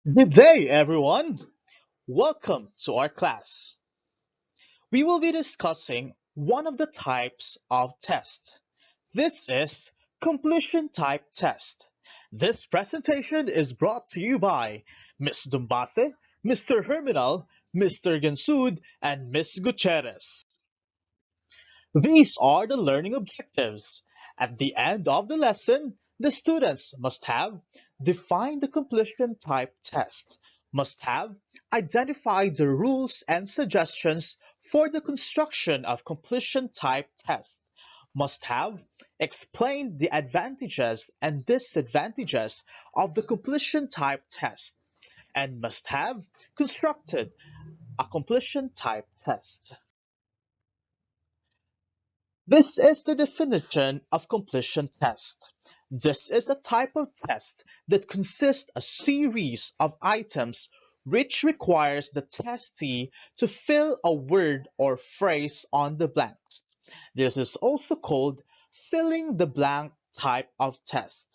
Good day, everyone. Welcome to our class. We will be discussing one of the types of test. This is completion type test. This presentation is brought to you by Ms. Dumbase, Mr. Germinal, Mr. Guinsod, and Ms. Gutierrez. These are the learning objectives. At the end of the lesson, the students must have defined the completion type test, must have identified the rules and suggestions for the construction of completion type test, must have explained the advantages and disadvantages of the completion type test, and must have constructed a completion type test. This is the definition of completion test. This is a type of test that consists a series of items which requires the testee to fill a word or phrase on the blanks. This is also called filling the blank type of test.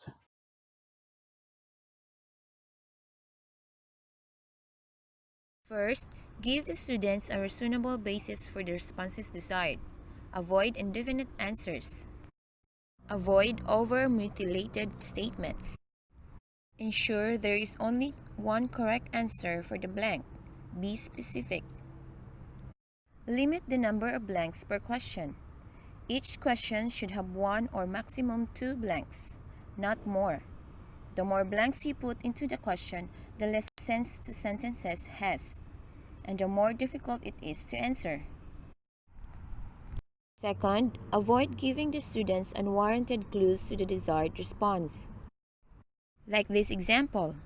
First, give the students a reasonable basis for the responses desired. Avoid indefinite answers. Avoid over-mutilated statements. Ensure there is only one correct answer for the blank. Be specific. Limit the number of blanks per question. Each question should have one or maximum two blanks, not more. The more blanks you put into the question, the less sense the sentences has, and the more difficult it is to answer. Second, avoid giving the students unwarranted clues to the desired response. Like this example,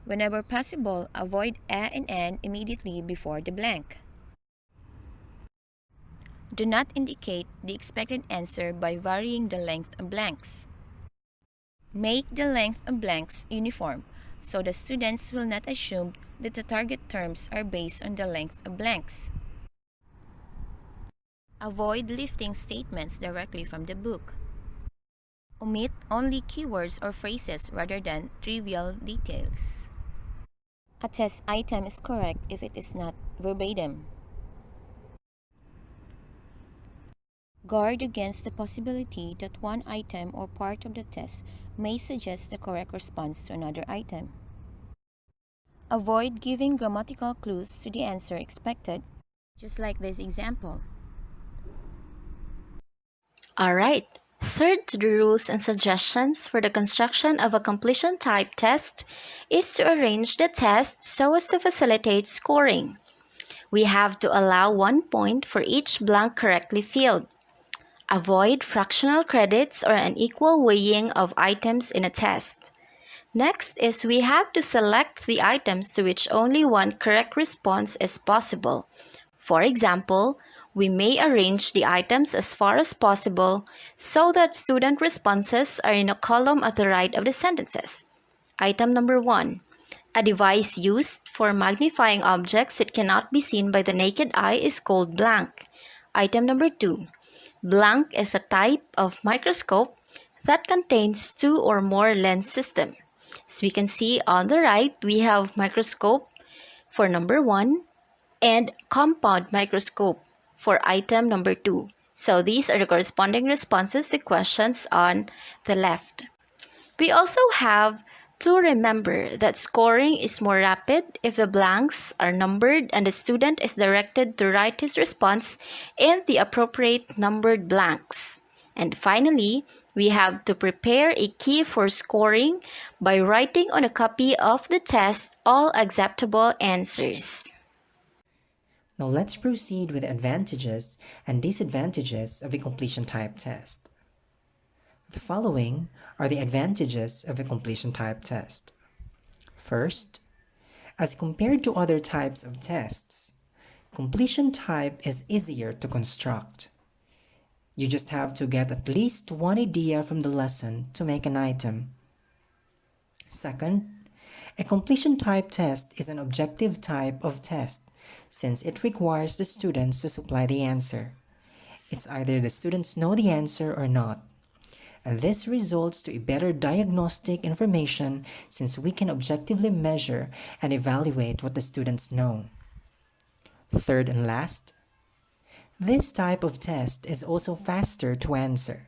whenever possible, avoid a and an immediately before the blank. Do not indicate the expected answer by varying the length of blanks. Make the length of blanks uniform so the students will not assume that the target terms are based on the length of blanks. Avoid lifting statements directly from the book. Omit only keywords or phrases rather than trivial details. A test item is correct if it is not verbatim. Guard against the possibility that one item or part of the test may suggest the correct response to another item. Avoid giving grammatical clues to the answer expected, just like this example. Alright, third to the rules and suggestions for the construction of a completion type test is to arrange the test so as to facilitate scoring. We have to allow 1 point for each blank correctly filled. Avoid fractional credits or unequal weighing of items in a test. Next is we have to select the items to which only one correct response is possible. For example, we may arrange the items as far as possible so that student responses are in a column at the right of the sentences. Item number 1. A device used for magnifying objects that cannot be seen by the naked eye is called blank. Item number 2. Blank is a type of microscope that contains two or more lens system. As we can see on the right, we have microscope for number 1 and compound microscope for item number 2. So these are the corresponding responses to questions on the left. We also have to remember that scoring is more rapid if the blanks are numbered and the student is directed to write his response in the appropriate numbered blanks. And finally, we have to prepare a key for scoring by writing on a copy of the test all acceptable answers. Now let's proceed with the advantages and disadvantages of a completion type test. The following are the advantages of a completion type test. First, as compared to other types of tests, completion type is easier to construct. You just have to get at least one idea from the lesson to make an item. Second, a completion type test is an objective type of test since it requires the students to supply the answer. It's either the students know the answer or not. and this results to a better diagnostic information since we can objectively measure and evaluate what the students know. Third and last, this type of test is also faster to answer,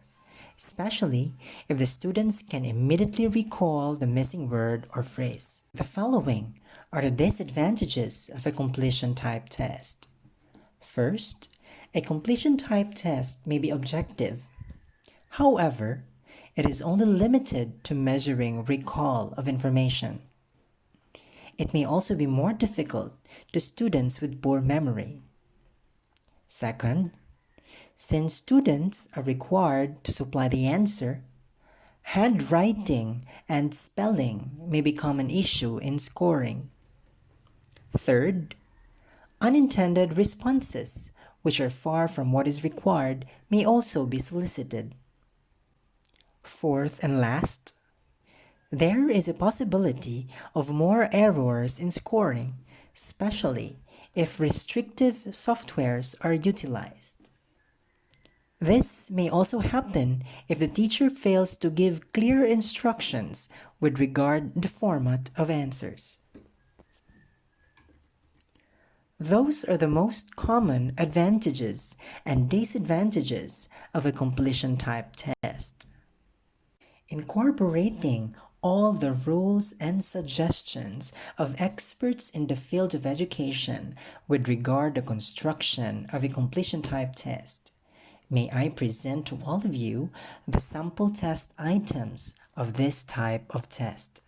especially if the students can immediately recall the missing word or phrase. The following are the disadvantages of a completion type test. First, a completion type test may be objective. However, it is only limited to measuring recall of information. It may also be more difficult to students with poor memory. Second, since students are required to supply the answer, handwriting and spelling may become an issue in scoring. Third, unintended responses, which are far from what is required, may also be solicited. Fourth and last, there is a possibility of more errors in scoring, especially if restrictive softwares are utilized. This may also happen if the teacher fails to give clear instructions with regard to the format of answers. Those are the most common advantages and disadvantages of a completion type test. Incorporating all the rules and suggestions of experts in the field of education with regard to construction of a completion type test, may I present to all of you the sample test items of this type of test.